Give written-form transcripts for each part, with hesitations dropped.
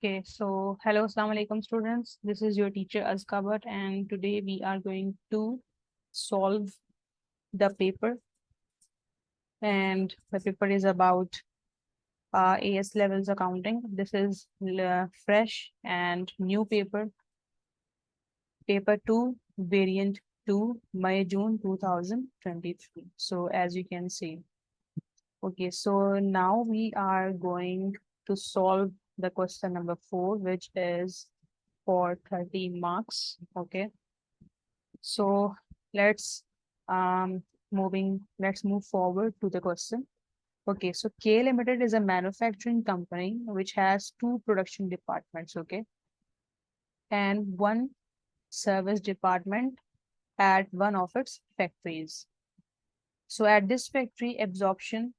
Okay, so hello, assalamu alaikum students. This is your teacher Azka, and today we are going to solve the paper. And the paper is about AS levels accounting. This is fresh and new paper 2, variant 2, May June 2023. So as you can see, okay, so now we are going to solve the question number 4, which is for 30 marks. Okay, so let's let's move forward to the question. Okay, so K Limited is a manufacturing company which has two production departments, okay, and one service department at one of its factories. So at this factory, absorption.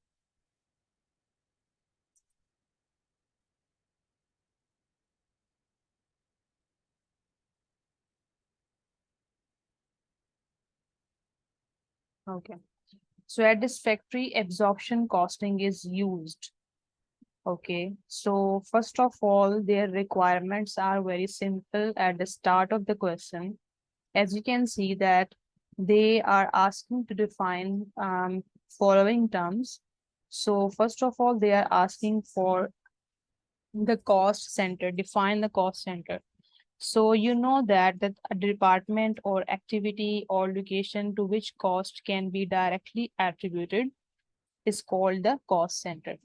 Okay, so at this factory, absorption costing is used. Okay, so first of all, their requirements are very simple at the start of the question. As you can see that they are asking to define following terms. So first of all, they are asking for the cost center, define the cost center. So you know that a department or activity or location to which cost can be directly attributed is called the cost center.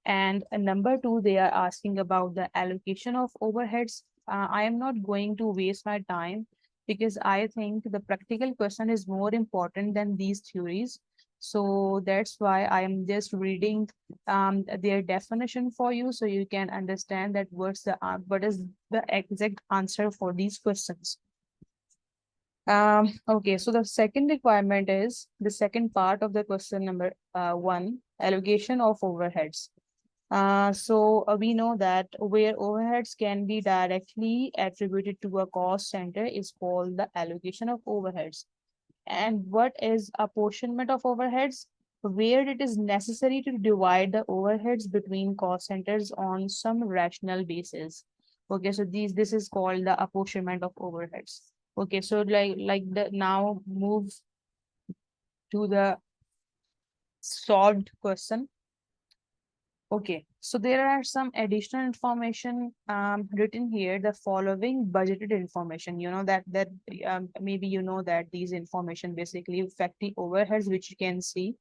And number two, they are asking about the allocation of overheads. I am not going to waste my time because I think the practical question is more important than these theories. So that's why I am just reading their definition for you so you can understand that what is the exact answer for these questions. Okay, so the second requirement is the second part of the question number 1, allocation of overheads. So we know that where overheads can be directly attributed to a cost center is called the allocation of overheads. And what is apportionment of overheads? Where it is necessary to divide the overheads between cost centers on some rational basis. Okay, so this is called the apportionment of overheads. Okay, so like the now move to the solved question. Okay, so there are some additional information written here. The following budgeted information, you know that maybe you know that these information basically affect the overheads, which you can see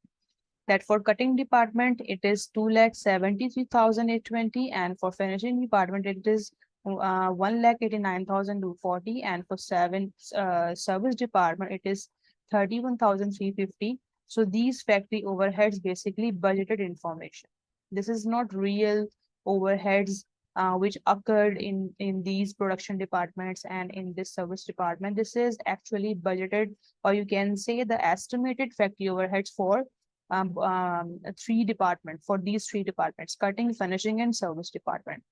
that for cutting department it is 2,73,820, and for finishing department it is 1,89,240, and for service department it is 31,350. So these factory overheads basically budgeted information. This is not real overheads which occurred in these production departments and in this service department. This is actually budgeted, or you can say the estimated factory overheads for three departments, for these three departments: cutting, finishing, and service department.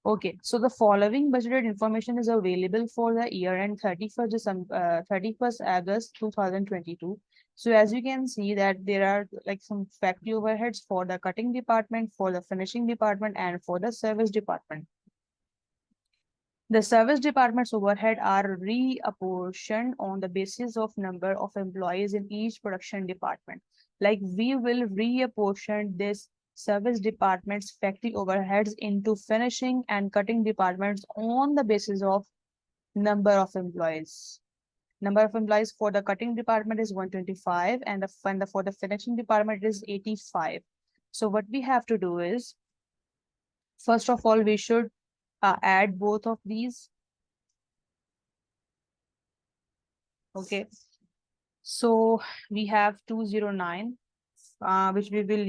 Okay, so the following budgeted information is available for the year end 31st December, 31st August 2022. So as you can see that there are like some factory overheads for the cutting department, for the finishing department, and for the service department. The service department's overhead are reapportioned on the basis of number of employees in each production department. Like we will reapportion this service department's factory overheads into finishing and cutting departments on the basis of number of employees. Number of employees for the cutting department is 125, and for the finishing department is 85. So what we have to do is, first of all, we should add both of these. Okay, so we have 209, which we will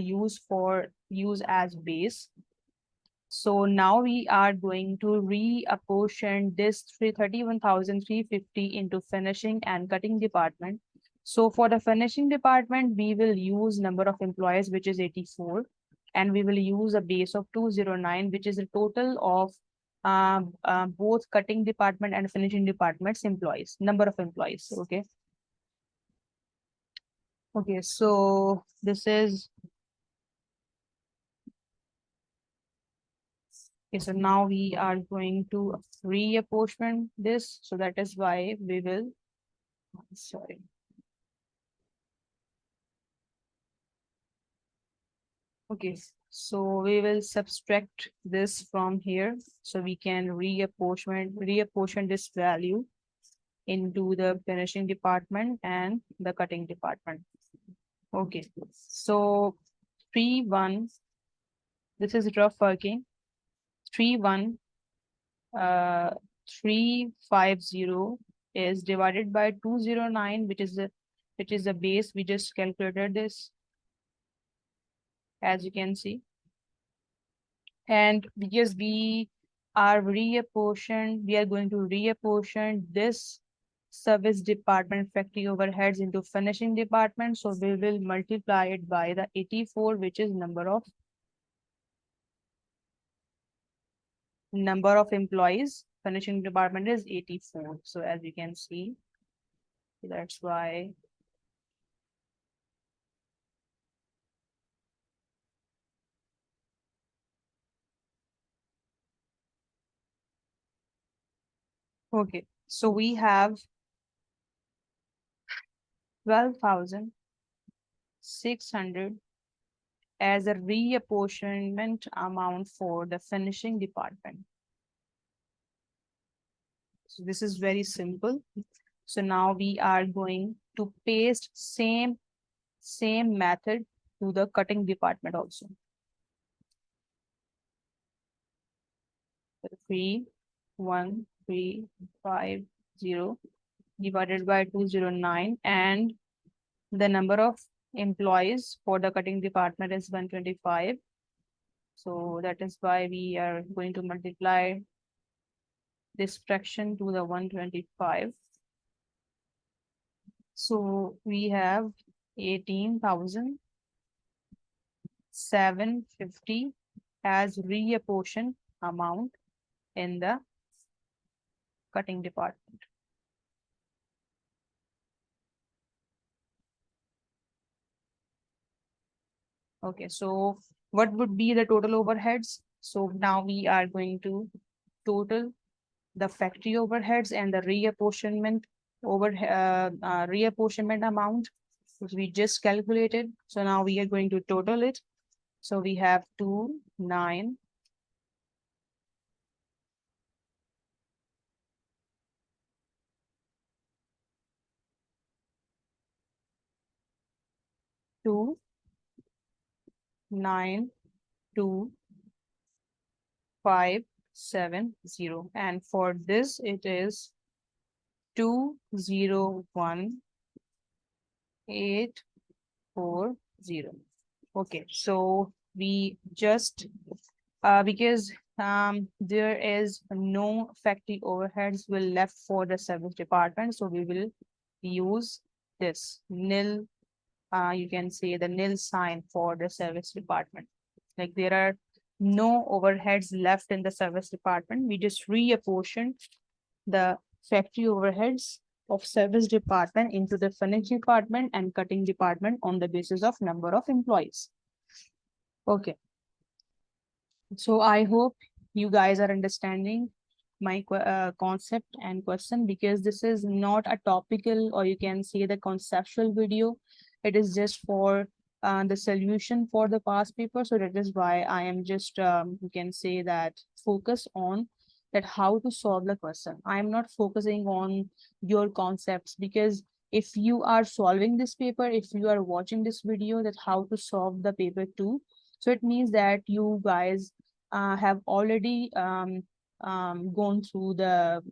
use as base. So now we are going to reapportion this 31,350 into finishing and cutting department. So for the finishing department, we will use number of employees, which is 84, and we will use a base of 209, which is a total of both cutting department and finishing departments employees, number of employees. Okay. Okay, so this is Okay, so now we are going to reapportion this. So that is why we will, sorry. Okay, so we will subtract this from here. So we can reapportion this value into the finishing department and the cutting department. Okay, so 3 1, this is rough working. 3 1 350 is divided by 209, which is the base. We just calculated this, as you can see. And because we are going to reapportion this service department factory overheads into finishing department. So we will multiply it by the 84, which is number of employees. Finishing department is 84. So as you can see, that's why. Okay, so we have 12,600 as a reapportionment amount for the finishing department. So this is very simple. So now we are going to paste same method to the cutting department also. 31350 divided by 209, and the number of employees for the cutting department is 125. So that is why we are going to multiply this fraction to the 125. So we have 18,750 as reapportion amount in the cutting department. Okay, so what would be the total overheads? So now we are going to total the factory overheads and the reapportionment amount, which we just calculated. So now we are going to total it. So we have 2,9. Two, 9, 2, 5, 7, 0. And for this, it is 201, 8, 4, 0. Okay, so we just because there is no factory overheads will left for the service department, so we will use this nil. You can say the nil sign for the service department. Like there are no overheads left in the service department. We just reapportion the factory overheads of service department into the finishing department and cutting department on the basis of number of employees. Okay. So I hope you guys are understanding my concept and question, because this is not a topical, or you can say the conceptual video. It is just for the solution for the past paper. So that is why I am just, you can say that, focus on that how to solve the question. I am not focusing on your concepts, because if you are solving this paper, if you are watching this video, that how to solve the paper too, so it means that you guys have already gone through the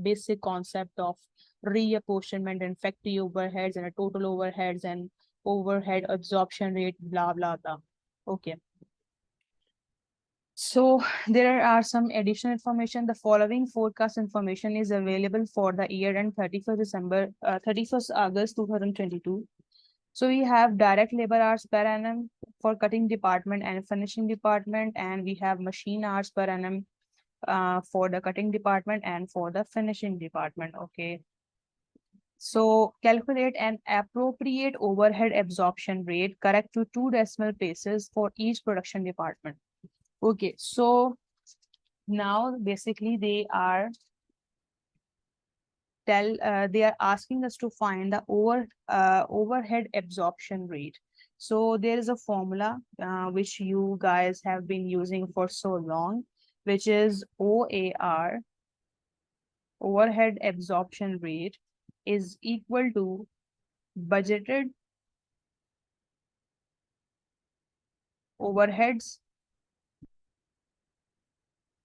basic concept of reapportionment and factory overheads and a total overheads and overhead absorption rate, blah, blah, blah. Okay. So there are some additional information. The following forecast information is available for the year end 31st August 2022. So we have direct labor hours per annum for cutting department and finishing department, and we have machine hours per annum for the cutting department and for the finishing department. Okay. So calculate an appropriate overhead absorption rate correct to 2 decimal places for each production department. Okay, so Now, basically, they are asking us to find the overhead absorption rate. So there is a formula which you guys have been using for so long, which is OAR, overhead absorption rate, is equal to budgeted overheads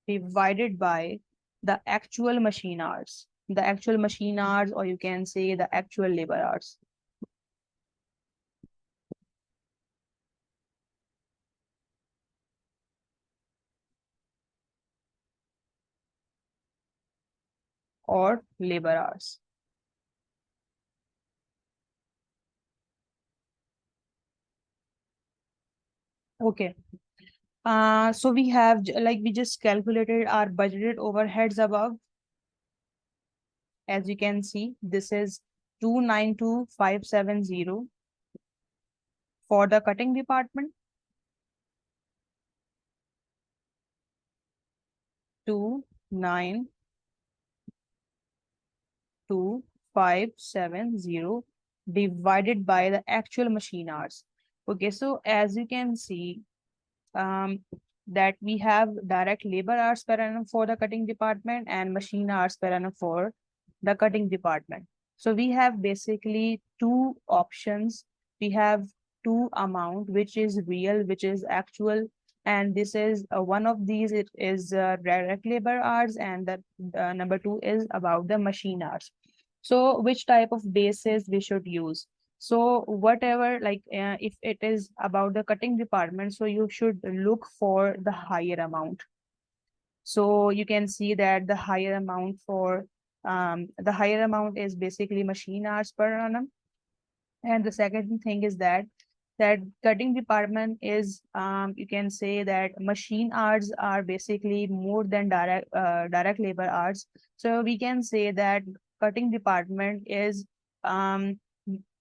divided by the actual machine hours. The actual machine hours, or you can say the actual labor hours. Or labor hours. Okay. So we have like we just calculated our budgeted overheads above. As you can see, this is 292,570 for the cutting department, 292,570 divided by the actual machine hours. Okay, so as you can see, um, that we have direct labor hours per annum for the cutting department and machine hours per annum for the cutting department. So we have basically two options. We have two amount, which is real, which is actual, and this is one of these. It is direct labor hours, and the number two is about the machine hours. So which type of basis we should use? So whatever, like if it is about the cutting department, so you should look for the higher amount. So you can see that the higher amount is basically machine hours per annum. And the second thing is that cutting department is, you can say that machine hours are basically more than direct labor hours. So we can say that cutting department is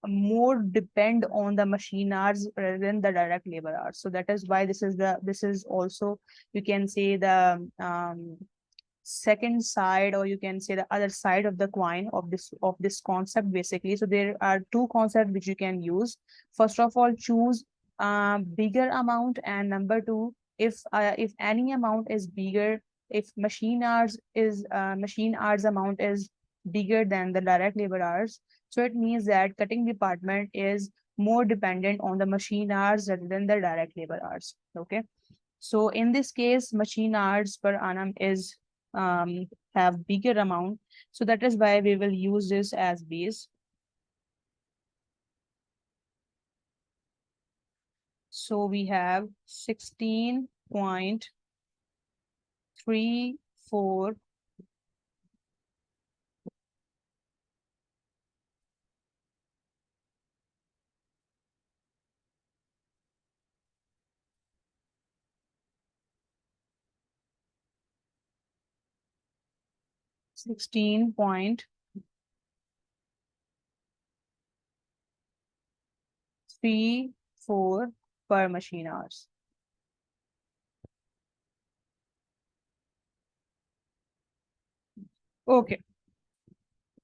more depend on the machine hours rather than the direct labor hours. So that is why this is also, you can say, the second side, or you can say the other side of the coin of this concept basically. So there are two concepts which you can use. First of all, choose bigger amount, and number two, if any amount is bigger, if machine hours amount is bigger than the direct labor hours, so it means that cutting department is more dependent on the machine hours rather than the direct labor hours. Okay, so in this case, machine hours per annum is have bigger amount. So that is why we will use this as base. So we have 16.34 16.34 per machine hours. Okay.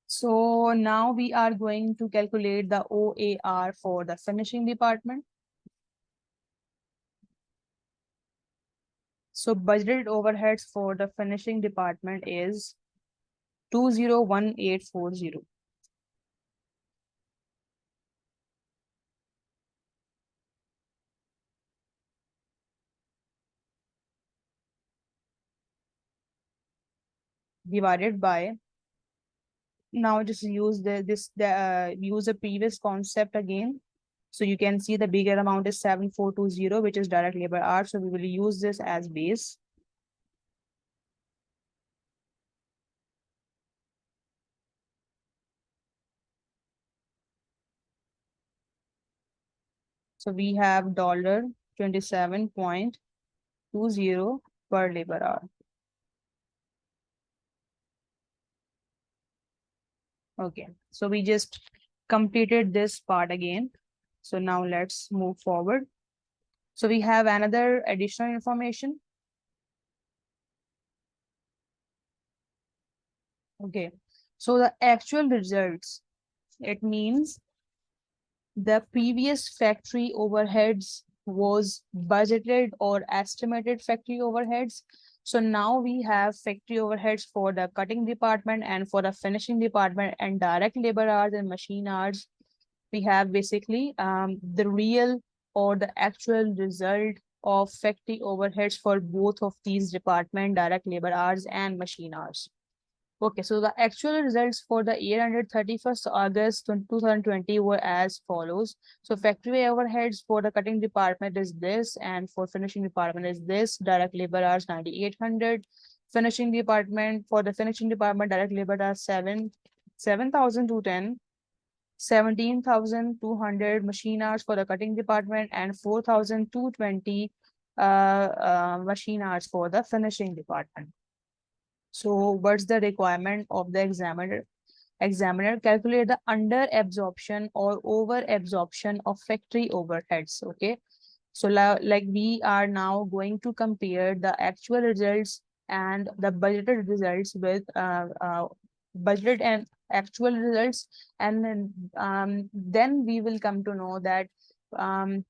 So now we are going to calculate the OAR for the finishing department. So budgeted overheads for the finishing department is 201840. Divided by, now just use use the previous concept again. So you can see the bigger amount is 7420, which is direct labor hours. So we will use this as base. So we have dollar 27.20 per labor hour. Okay, so we just completed this part again. So now let's move forward. So we have another additional information. Okay. So the actual results, it means the previous factory overheads was budgeted or estimated factory overheads. So now we have factory overheads for the cutting department and for the finishing department and direct labor hours and machine hours. We have basically the real or the actual result of factory overheads for both of these department, direct labor hours and machine hours. Okay, so the actual results for the year ended 31st August 2020 were as follows. So factory overheads for the cutting department is this, and for finishing department is this. Direct labor hours 9,800. Finishing department, for the finishing department, direct labor hours 7,210. 17,200 machine hours for the cutting department and 4,220 machine hours for the finishing department. So what's the requirement of the examiner? Examiner calculate the under absorption or over absorption of factory overheads. Okay. So like we are now going to compare the actual results and the budgeted results with budgeted and actual results, and then we will come to know that um,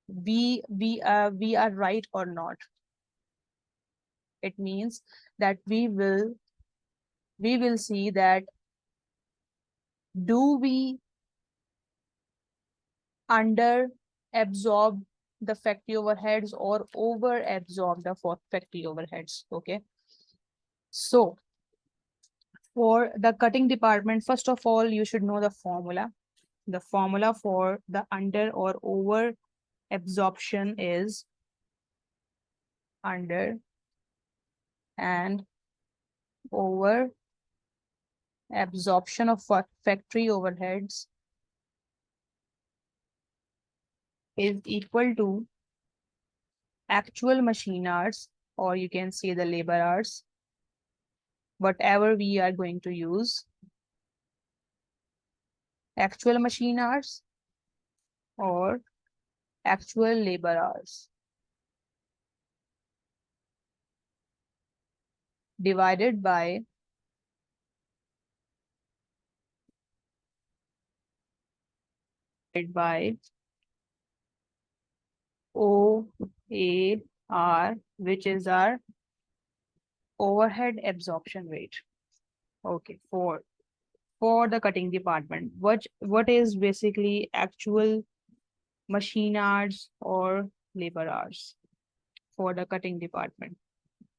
we are right or not. It means that we will see that do we under absorb the factory overheads or over absorb the factory overheads. Okay. So for the cutting department, first of all, you should know the formula. The formula for the under or over absorption is under and over absorption of factory overheads is equal to actual machine hours, or you can say the labor hours, whatever we are going to use, actual machine hours or actual labor hours divided by OAR, which is our overhead absorption rate. Okay, for the cutting department, what is basically actual machine hours or labor hours for the cutting department.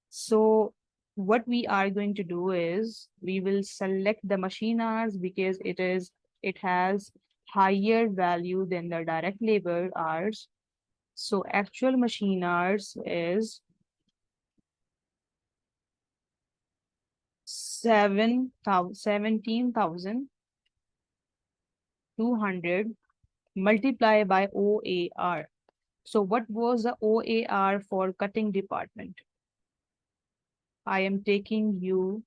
So what we are going to do is we will select the machine hours because it has higher value than the direct labor hours. So actual machine hours is 17,200 multiplied by OAR. So what was the OAR for cutting department? I am taking you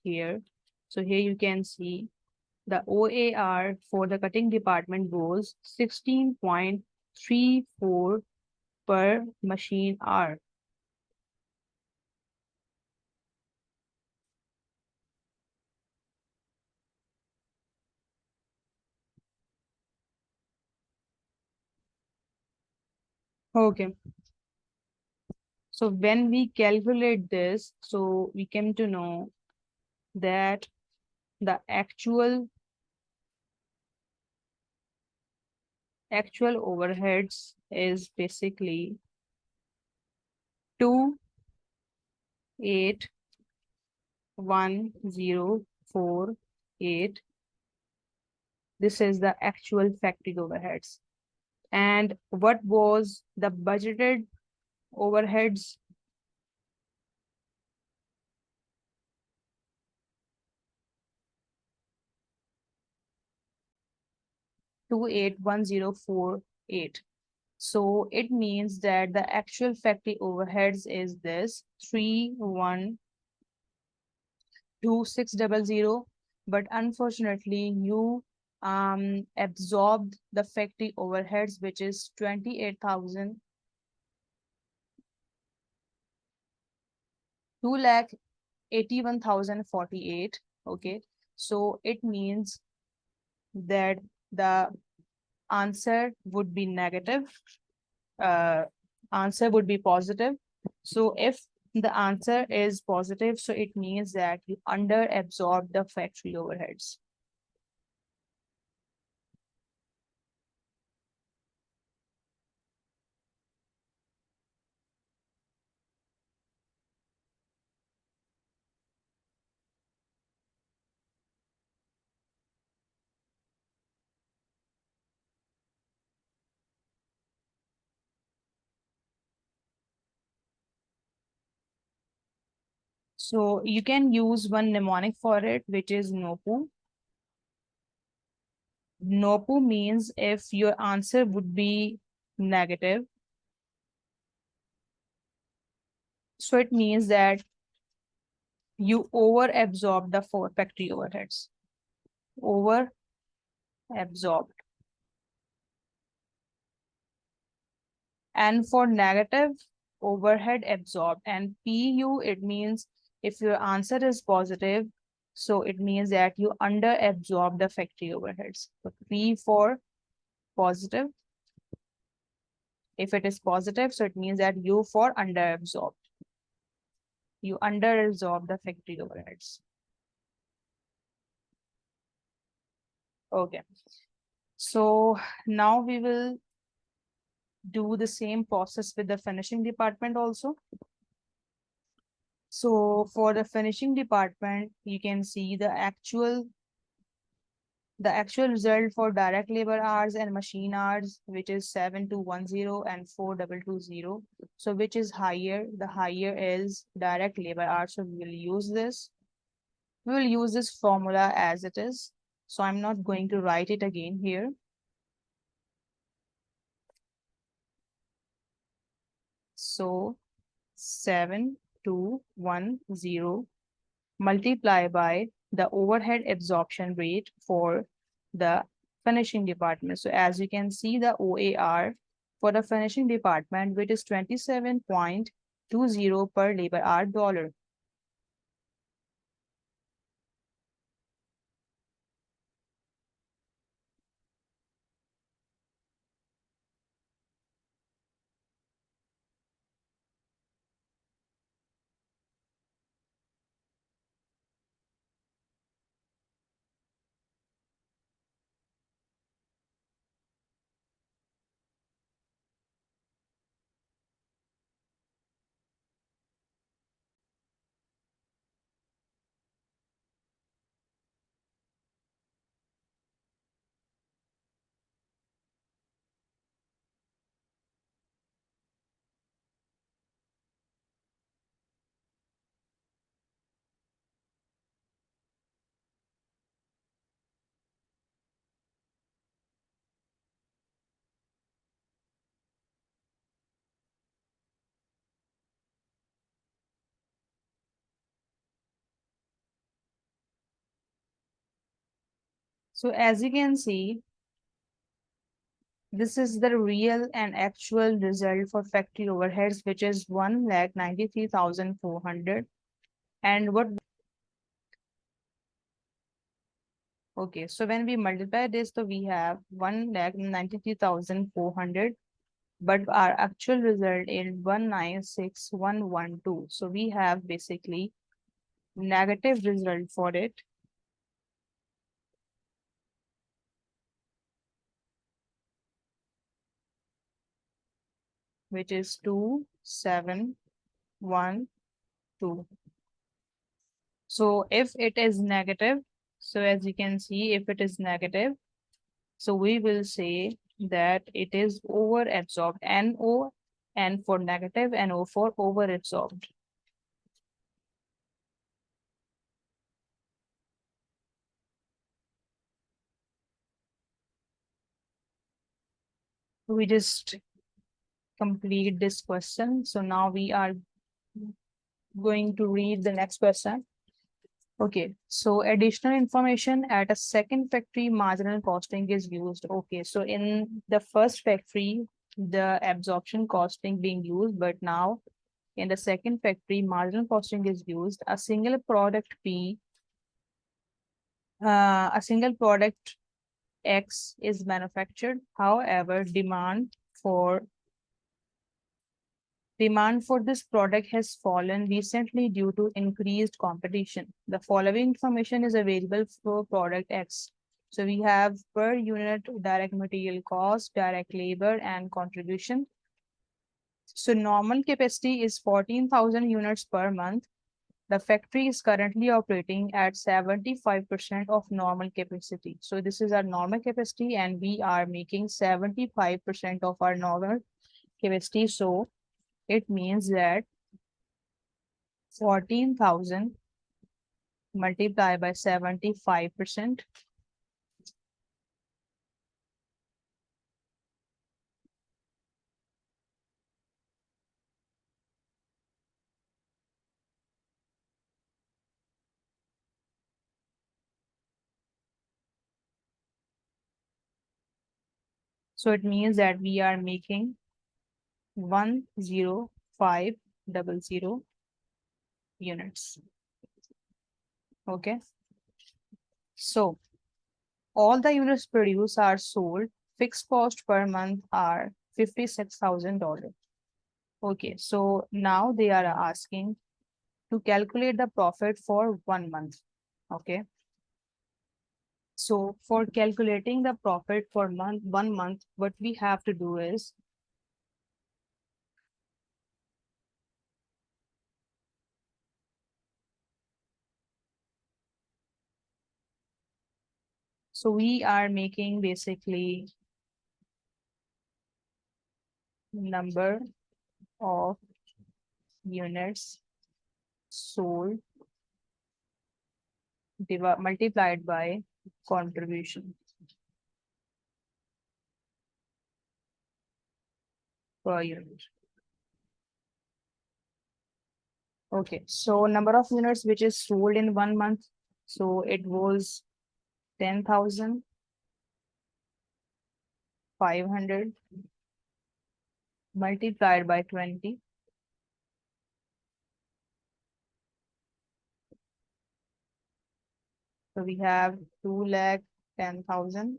here. So here you can see the OAR for the cutting department was 16.34 per machine hour. Okay. So when we calculate this, so we came to know that the actual overheads is basically 281,048. This is the actual factory overheads. And what was the budgeted overheads? 281,048. So it means that the actual factory overheads is this 312,600, but unfortunately you absorbed the factory overheads, which is 28,000, 2,81,048. Okay, so it means that the answer would be negative, uh, answer would be positive. So if the answer is positive, so it means that you under absorb the factory overheads. So you can use one mnemonic for it, which is NOPU. NOPU means if your answer would be negative, so it means that you over absorb the four factory overheads. Over absorbed. And for negative, overhead absorbed. And PU, it means if your answer is positive, so it means that you under absorb the factory overheads. So P for positive. If it is positive, so it means that U for under absorbed. You under absorb the factory overheads. Okay. So now we will do the same process with the finishing department also. So for the finishing department, you can see the actual result for direct labor hours and machine hours, which is 7210 and 4220. So which is higher? The higher is direct labor hours. So we will use this. We will use this formula as it is. So I'm not going to write it again here. So 7210 multiply by the overhead absorption rate for the finishing department. So as you can see, the OAR for the finishing department, which is 27.20 per labor hour dollar. So as you can see, this is the real and actual result for factory overheads, which is 1,93,400. And what, okay, so when we multiply this, so we have 1,93,400, but our actual result is 196,112. So we have basically negative result for it, which is 2,712. So if it is negative, so as you can see, if it is negative, so we will say that it is over absorbed, NO, and for negative, NO for over absorbed. We just complete this question. So now we are going to read the next question. Okay, so additional information at a second factory, marginal costing is used. Okay, so in the first factory, the absorption costing being used, but now in the second factory, marginal costing is used. A single product P A single product X is manufactured. However, demand for this product has fallen recently due to increased competition. The following information is available for product X. So we have per unit direct material cost, direct labor, and contribution. So normal capacity is 14,000 units per month. The factory is currently operating at 75% of normal capacity. So this is our normal capacity and we are making 75% of our normal capacity. So it means that 14,000 multiplied by 75%. So it means that we are making 10500 units. Okay. So all the units produced are sold. Fixed cost per month are $56,000. Okay. So now they are asking to calculate the profit for 1 month. Okay. So for calculating the profit for 1 month, what we have to do is, so we are making basically number of units sold multiplied by contribution per unit. Okay, so number of units which is sold in 1 month. So it was 10,500 multiplied by 20. So we have 2,10,000.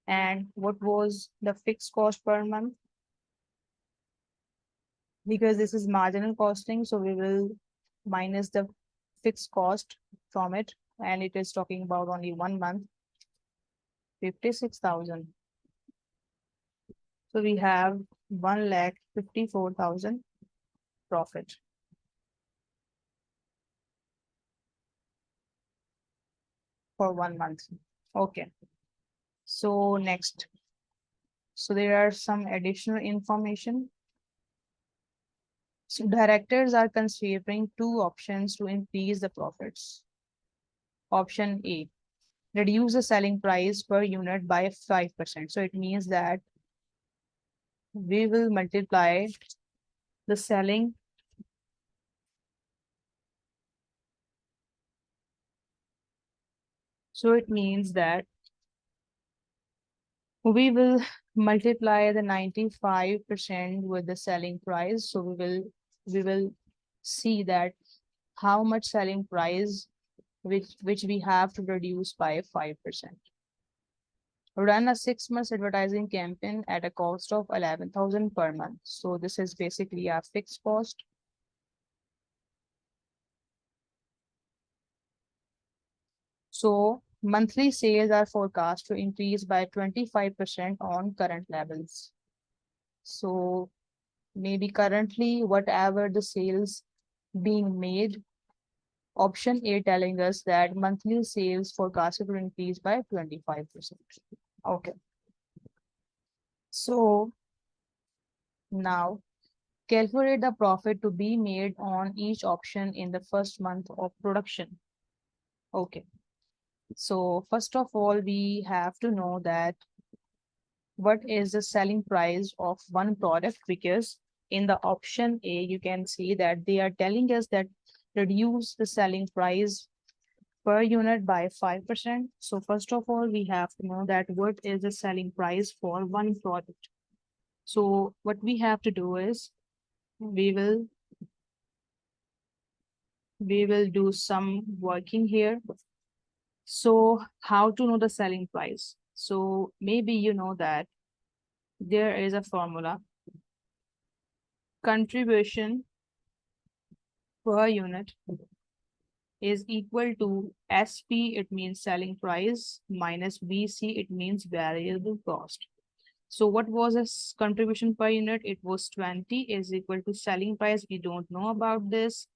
And what was the fixed cost per month? Because this is marginal costing, so we will minus the fixed cost from it, and it is talking about only 1 month, 56,000. So we have 1,54,000 profit for 1 month. Okay. So next, so there are some additional information. So directors are considering two options to increase the profits. Option A, reduce the selling price per unit by 5%. So it means that we will multiply the selling so it means that we will multiply the 95% with the selling price. So we will see that how much selling price which we have to reduce by 5%. Run a 6 months advertising campaign at a cost of 11,000 per month. So this is basically our fixed cost. So monthly sales are forecast to increase by 25% on current levels. So maybe currently whatever the sales being made, option A telling us that monthly sales forecasted to increase by 25%. Okay. So now calculate the profit to be made on each option in the first month of production. Okay. So first of all, we have to know that what is the selling price of one product, because in the option A, you can see that they are telling us that reduce the selling price per unit by 5%. So first of all, we have to know that what is the selling price for one product. So what we have to do is we will do some working here. So how to know the selling price? So maybe you know that there is a formula: contribution per unit is equal to SP, it means selling price, minus VC, it means variable cost. So what was its contribution per unit? It was 20 is equal to selling price. We don't know about this.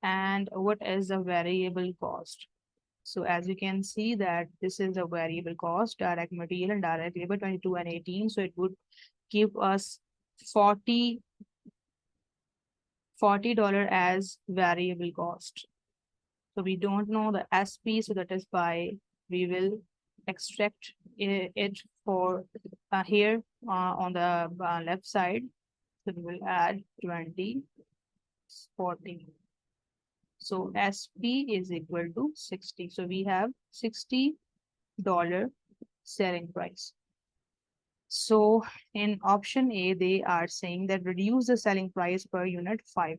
And what is the variable cost? So as you can see that this is the variable cost, direct material and direct labor 22 and 18. So it would give us 40 $40 as variable cost. So we don't know the SP, so that is why we will extract it for here on the left side. So we will add 20, 40. So SP is equal to 60. So we have $60 selling price. So in option A, they are saying that reduce the selling price per unit 5%.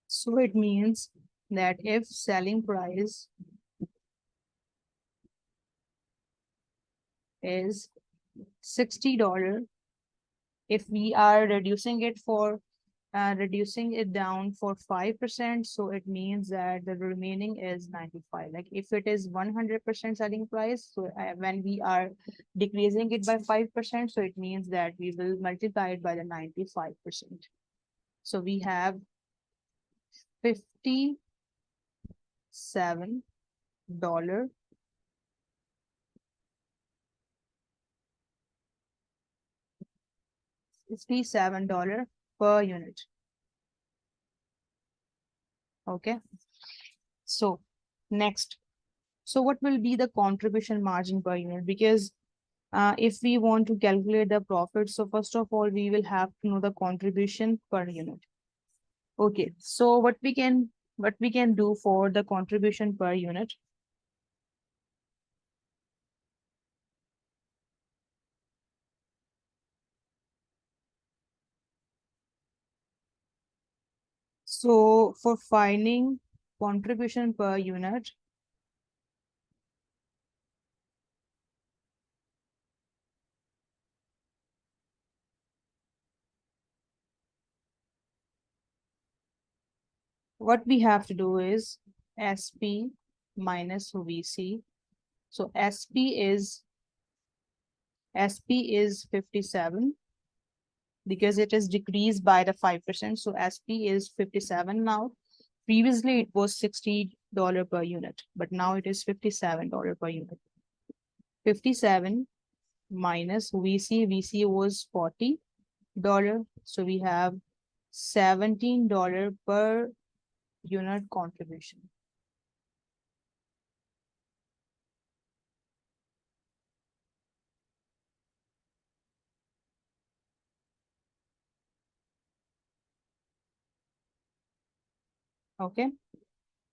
So it means that if selling price is $60, if we are reducing it down for 5%, so it means that the remaining is 95. Like if it is 100% selling price, so when we are decreasing it by 5%, so it means that we will multiply it by the 95%. So we have $57 $57 per unit. Okay. So next, so what will be the contribution margin per unit? Because if we want to calculate the profit, so first of all, we will have to know the contribution per unit. Okay. So what we can do for the contribution per unit? So for finding contribution per unit, what we have to do is SP minus VC. So SP is 57 because it is decreased by the 5%. So SP is 57 now. Previously, it was $60 per unit, but now it is $57 per unit. 57 minus VC. VC was $40. So we have $17 per unit contribution. Okay.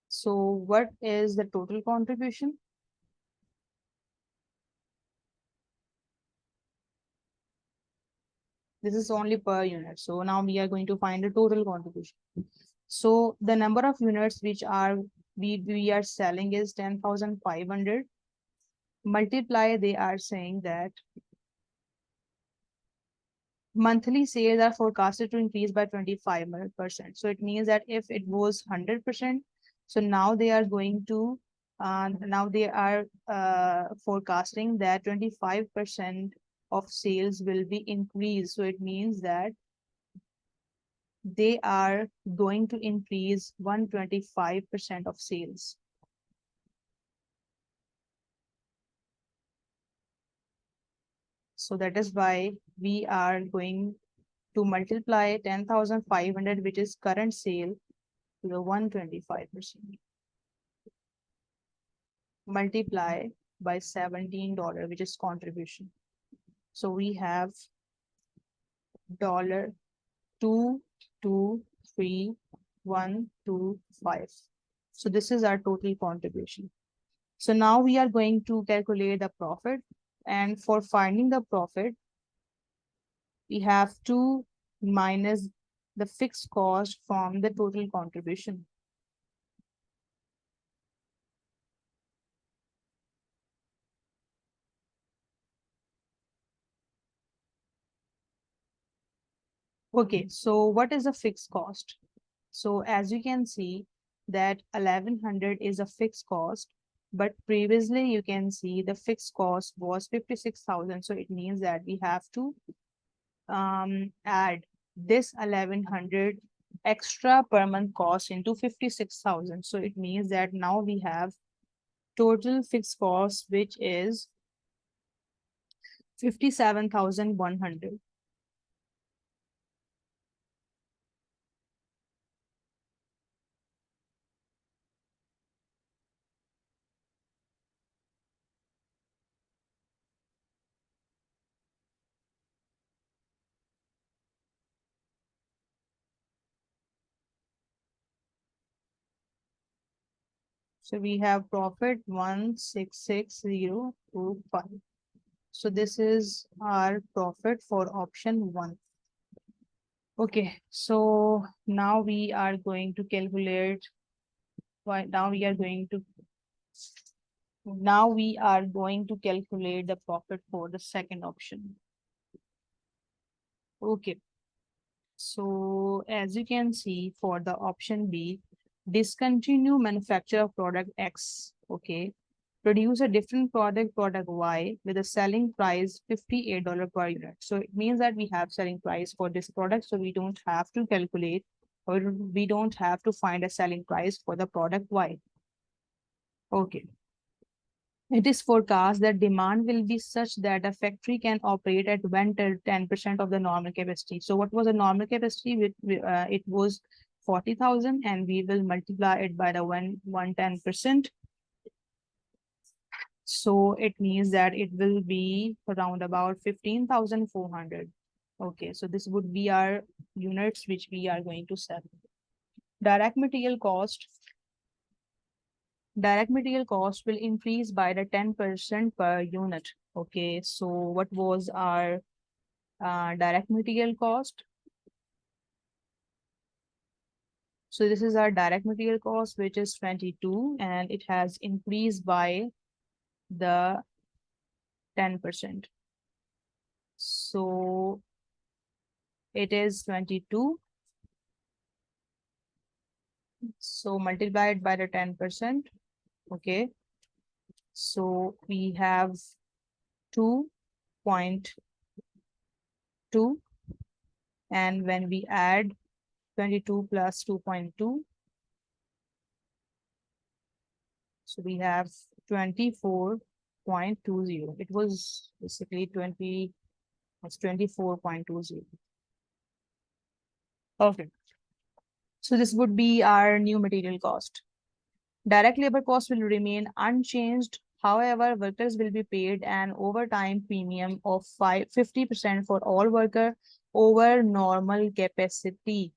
So what is the total contribution? This is only per unit. So now we are going to find the total contribution. So the number of units which we are selling is 10,500. Multiply, they are saying that monthly sales are forecasted to increase by 25%. So it means that if it was 100%, so now they are going to now they are forecasting that 25% of sales will be increased. So it means that they are going to increase 125% of sales. So that is why we are going to multiply 10,500, which is current sale, to the 125%. Multiply by $17, which is contribution. So we have $223,125. So this is our total contribution. So now we are going to calculate the profit. And for finding the profit, we have to minus the fixed cost from the total contribution. Okay, so what is a fixed cost? So as you can see that 1100 is a fixed cost, but previously you can see the fixed cost was 56,000. So it means that we have to add this 1100 extra per month cost into 56,000. So it means that now we have total fixed cost, which is 57,100. So we have profit 166025. So this is our profit for option one. Okay, so now we are going to calculate why now we are going to calculate the profit for the second option. Okay, so as you can see for the option B, discontinue manufacture of product X. Okay, produce a different product Y, with a selling price $58 per unit. So it means that we have selling price for this product, so we don't have to calculate, or we don't have to find a selling price for the product Y. Okay. It is forecast that demand will be such that a factory can operate at 10% of the normal capacity. So what was the normal capacity? It was 40,000, and we will multiply it by the 110%. So it means that it will be around about 15,400. Okay, so this would be our units which we are going to sell. Direct material cost. Direct material cost will increase by the 10% per unit. Okay, so what was our direct material cost? So this is our direct material cost, which is 22, and it has increased by the 10%. So it is 22. So multiplied by the 10%. Okay. So we have 2.2, and when we add 22 plus 2.2, so we have 24.20. It was basically 24.20. Okay. So this would be our new material cost. Direct labor cost will remain unchanged. However, workers will be paid an overtime premium of 50% for all worker over normal capacity.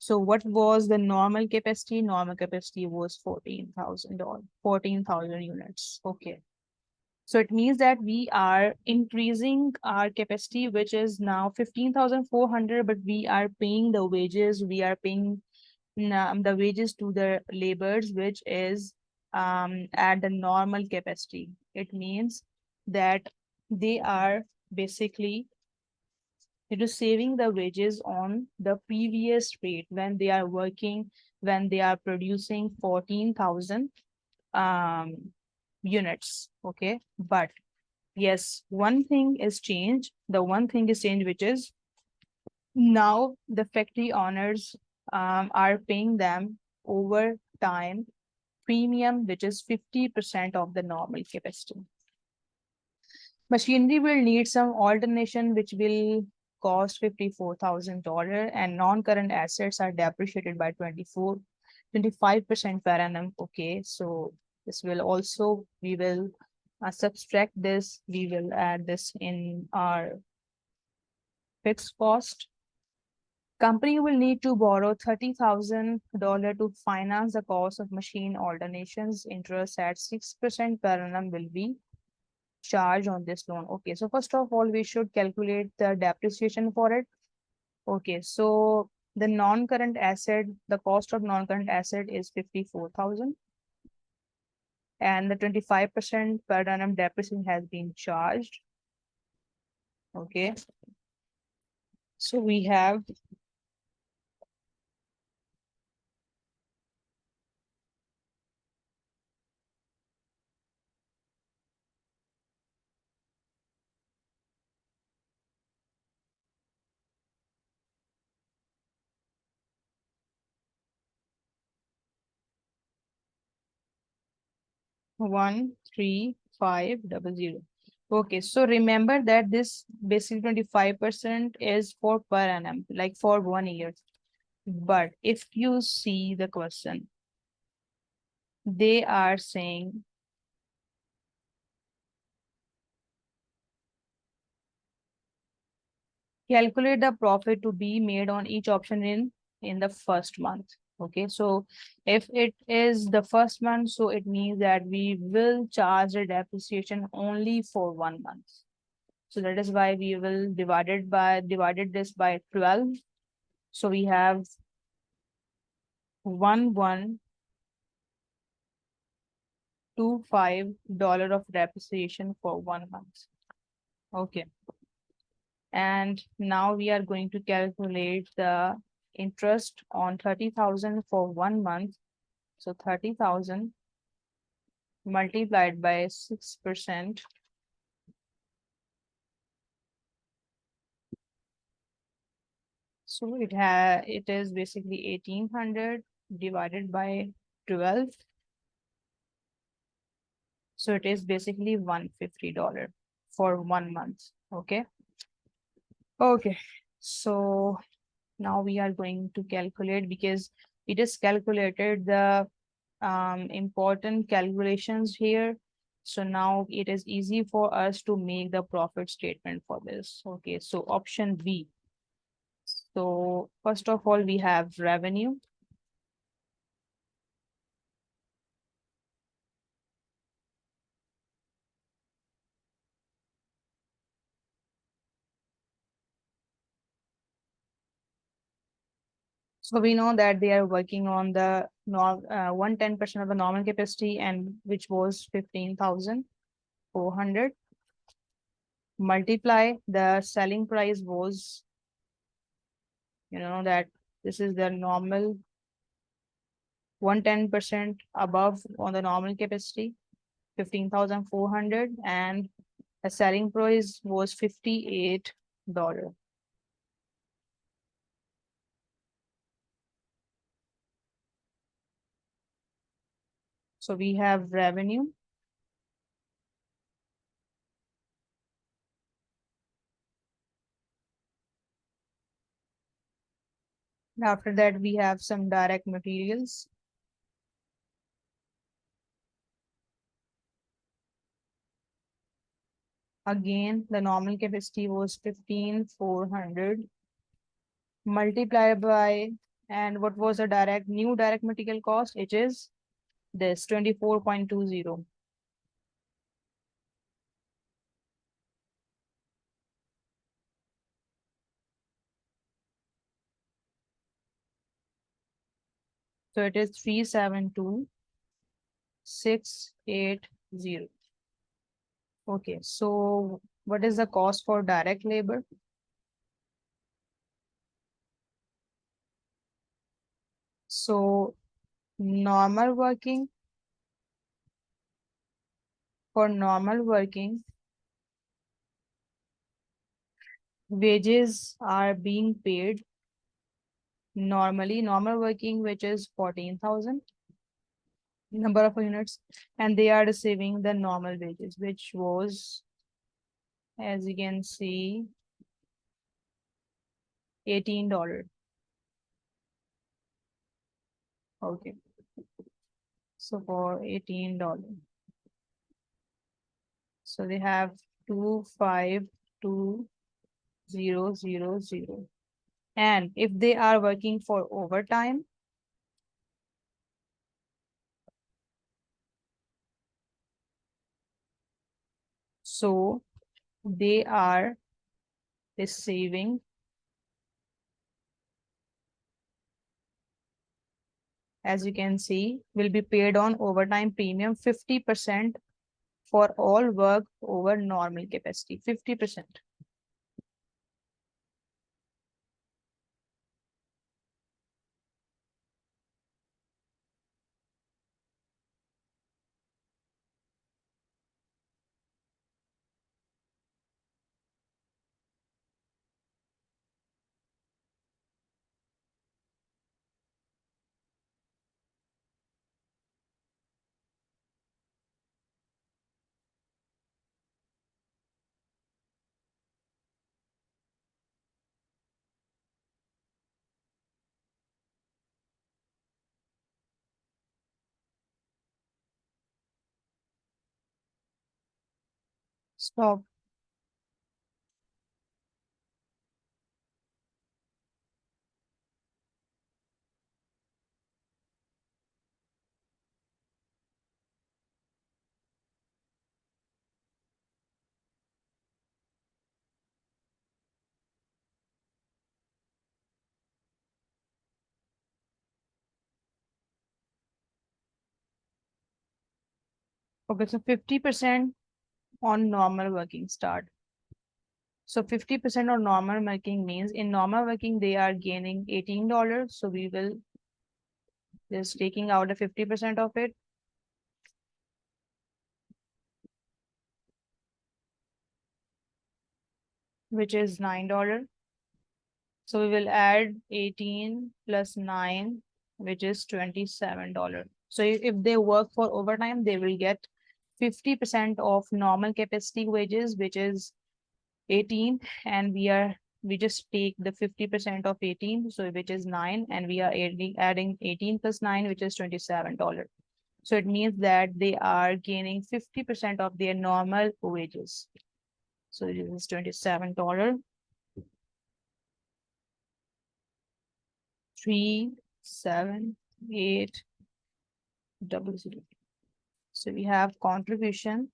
So what was the normal capacity? Normal capacity was 14,000 units. Okay. So it means that we are increasing our capacity, which is now 15,400, but we are paying the wages, we are paying the wages to the laborers, which is at the normal capacity. It means that they are basically, it is saving the wages on the previous rate when they are working, when they are producing 14,000 units. Okay, but yes, one thing is changed. The one thing is changed, which is now the factory owners are paying them over time premium, which is 50% of the normal capacity. Machinery will need some alternation, which will cost $54,000, and non-current assets are depreciated by 25% per annum. Okay, so this will also, we will subtract this, we will add this in our fixed cost. Company will need to borrow $30,000 to finance the cost of machine alternations. Interest at 6% per annum will be charged on this loan. Okay, so first of all, we should calculate the depreciation for it. Okay, so the non-current asset, the cost of non-current asset is 54,000, and the 25% per annum depreciation has been charged. Okay, so we have 13500. Okay, so remember that this basically 25% is for per annum, like for 1 year. But if you see the question, they are saying calculate the profit to be made on each option in the first month. Okay, so if it is the first month, so it means that we will charge the depreciation only for 1 month. So that is why we will divided this by 12. So we have 1125 of depreciation for 1 month. Okay. And now we are going to calculate the interest on 30,000 for 1 month. So 30,000 multiplied by 6%. So it is basically 1,800 divided by 12. So it is basically $150 for 1 month. Okay. Okay. So now we are going to calculate because we just calculated the important calculations here. So now it is easy for us to make the profit statement for this. Okay, so option B. So first of all, we have revenue. So we know that they are working on the 110% of the normal capacity, and which was 15,400. Multiply the selling price was, that this is the normal 110% above on the normal capacity, 15,400, and the selling price was $58. So we have revenue. After that, we have some direct materials. Again, the normal capacity was 15,400 multiplied by, and what was the new direct material cost? It is this 24.20. So it is 372,680. Okay, so what is the cost for direct labor? So normal working, for normal working, wages are being paid normally, normal working, which is 14,000 number of units, and they are receiving the normal wages, which was, as you can see, $18. Okay, so for $18, so they have 252,000. And if they are working for overtime, so they are receiving, as you can see, will be paid on overtime premium 50% for all work over normal capacity, 50%. Stop. Okay, so 50% on normal working start. So 50% on normal working means in normal working they are gaining $18. So we will just taking out the 50% of it, which is $9. So we will add 18 plus 9, which is $27. So if they work for overtime, they will get 50% of normal capacity wages, which is 18, and we just take the 50% of 18, so which is 9, and we are adding 18 plus 9, which is $27. So it means that they are gaining 50% of their normal wages. So this is $27. 37800. So we have contribution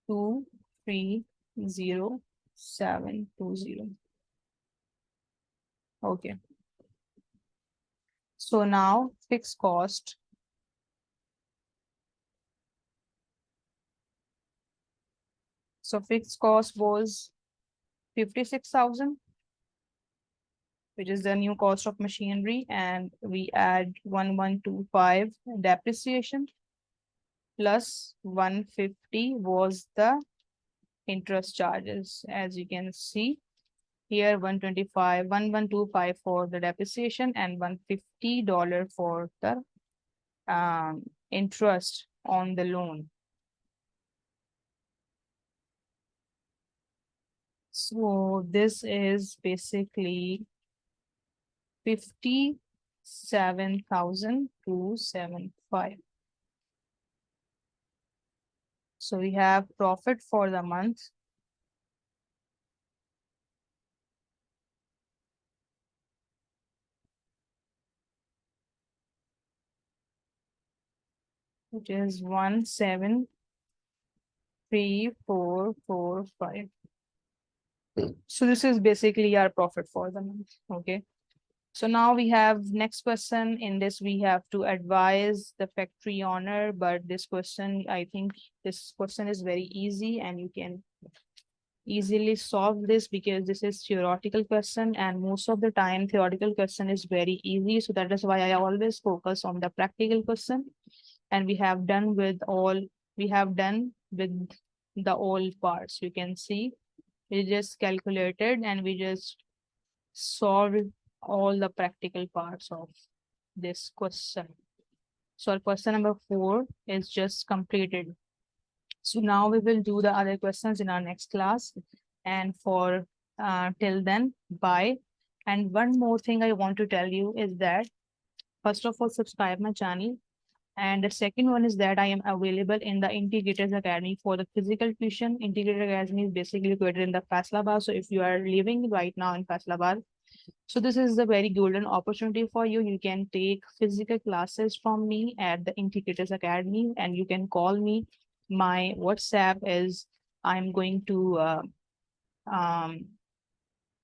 230720. Okay. So now fixed cost. So fixed cost was 56,000, which is the new cost of machinery, and we add 1125 depreciation plus 150 was the interest charges. As you can see here, 112.5 for the depreciation and $150 for the interest on the loan. So this is basically 57,275. So we have profit for the month, which is 173445. So this is basically our profit for the month. Okay. So now we have next question. In this, we have to advise the factory owner, but this question, I think this question is very easy and you can easily solve this because this is theoretical question, and most of the time theoretical question is very easy. So that is why I always focus on the practical question. And we have done with the all parts. You can see we just calculated and we just solved all the practical parts of this question. So our question number 4 is just completed. So now we will do the other questions in our next class. And for till then, bye. And one more thing I want to tell you is that, first of all, subscribe my channel. And the second one is that I am available in the Integrators Academy for the physical tuition. Integrator Academy is basically located in the Faisalabad. So if you are living right now in Faisalabad, so this is a very golden opportunity for you. You can take physical classes from me at the Integrators Academy, and you can call me. My WhatsApp is I'm going to um,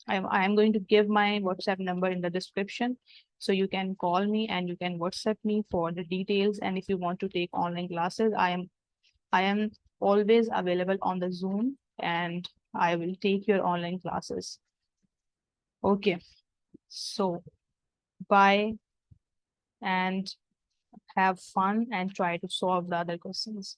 I'm going to give my WhatsApp number in the description. So you can call me and you can WhatsApp me for the details. And if you want to take online classes, I am always available on the Zoom, and I will take your online classes. Okay. So bye and have fun and try to solve the other questions.